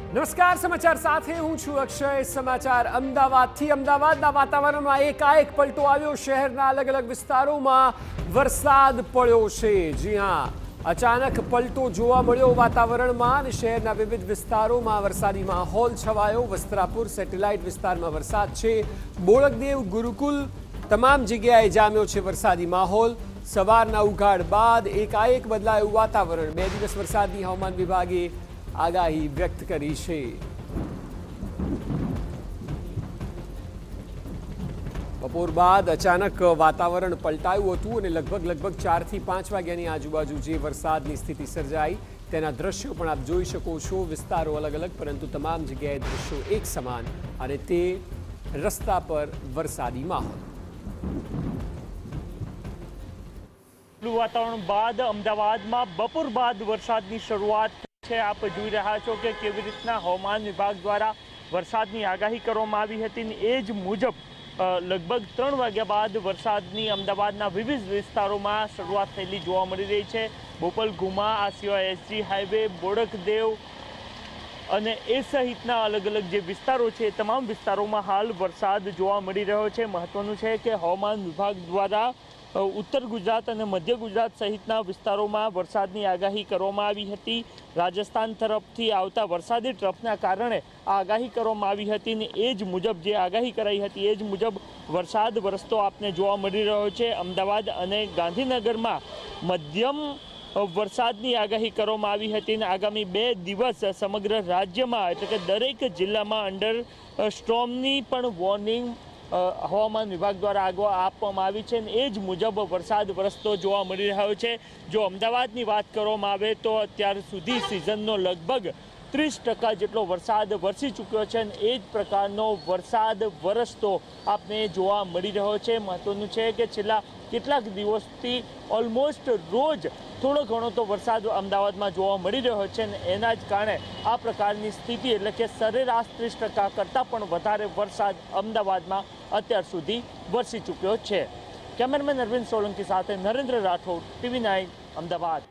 નમસ્કાર સમાચાર સાથે હું છું અક્ષય। સમાચાર અમદાવાદથી। અમદાવાદના વાતાવરણમાં એકાએક પલટો આવ્યો। શહેરના અલગ અલગ વિસ્તારોમાં વરસાદ પડ્યો છે। જી હા, અચાનક પલટો જોવા મળ્યો વાતાવરણમાં અને શહેરના વિવિધ વિસ્તારોમાં વરસાદી માહોલ છવાયો। વસ્ત્રાપુર સેટેલાઇટ વિસ્તારમાં વરસાદ છે। બોળકદેવ ગુરુકુલ તમામ જગ્યાએ જામ્યો છે વરસાદી માહોલ। સવારના ઉઘાડ બાદ એકાએક બદલાયું વાતાવરણ। 2 દિવસ વરસાદની હવામાન વિભાગે આગાહી વ્યક્ત કરી છે। બપોર બાદ અચાનક વાતાવરણ પલટાયું હતું અને લગભગ 4 થી 5 વાગ્યાની આજુબાજુ જે વરસાદની સ્થિતિ સર્જાઈ તેના દ્રશ્યો પણ આપ જોઈ શકો છો। વિસ્તારો અલગ અલગ પરંતુ તમામ જગ્યાએ દ્રશ્યો એક સમાન અને તે રસ્તા પર વરસાદી માહોલ। વાતાવરણ બાદ અમદાવાદમાં બપોર બાદ વરસાદની શરૂઆત છે। આપ જોઈ રહ્યા છો કે કેવી રીતના હવામાન વિભાગ દ્વારા વરસાદની આગાહી કરવામાં આવી હતી। એ જ મુજબ લગભગ 3 વાગ્યા બાદ વરસાદની અમદાવાદના વિવિધ વિસ્તારોમાં શરૂઆત થયેલી જોવા મળી રહી છે। બોપલ ગુમા, આ સિવાય એસજી હાઈવે, બોડકદેવ અને એ સહિતના અલગ અલગ જે વિસ્તારો છે તમામ વિસ્તારોમાં હાલ વરસાદ જોવા મળી રહ્યો છે। મહત્વનું છે કે હવામાન વિભાગ દ્વારા ઉત્તર ગુજરાત અને મધ્ય ગુજરાત સહિતના વિસ્તારોમાં વરસાદની આગાહી કરવામાં આવી હતી। રાજસ્થાન તરફથી આવતા વરસાદી ટ્રફના કારણે આ આગાહી કરવામાં આવી હતી અને એ જ મુજબ જે આગાહી કરાઈ હતી એ જ મુજબ વરસાદ વરસતો આપને જોવા મળી રહ્યો છે। અમદાવાદ અને ગાંધીનગરમાં મધ્યમ વરસાદની આગાહી કરવામાં આવી હતી અને આગામી 2 દિવસ સમગ્ર રાજ્યમાં એટલે કે દરેક જિલ્લામાં અંડર સ્ટ્રોમની પણ વોર્નિંગ હવામાન વિભાગ દ્વારા આપવામાં આવી છે અને એ જ મુજબ વરસાદ વરસતો જોવા મળી રહ્યો છે। જો અમદાવાદની વાત કરવામાં આવે તો અત્યાર સુધી સિઝનનો લગભગ 30% જેટલો વરસાદ વરસી ચૂક્યો છે અને એ જ પ્રકારનો વરસાદ વરસતો આપને જોવા મળી રહ્યો છે। મહત્વનું છે કે છેલ્લા કેટલાક દિવસથી ઓલમોસ્ટ રોજ થોડો ઘણો તો વરસાદ અમદાવાદમાં જોવા મળી રહ્યો છે અને એના જ કારણે આ પ્રકારની સ્થિતિ એટલે કે સરેરાશ 30% કરતાં પણ વધારે વરસાદ અમદાવાદમાં અત્યાર સુધી વરસી ચૂક્યો છે। કેમેરામેન અરવિંદ સોલંકી સાથે નરેન્દ્ર રાઠોડ, TV9 અમદાવાદ।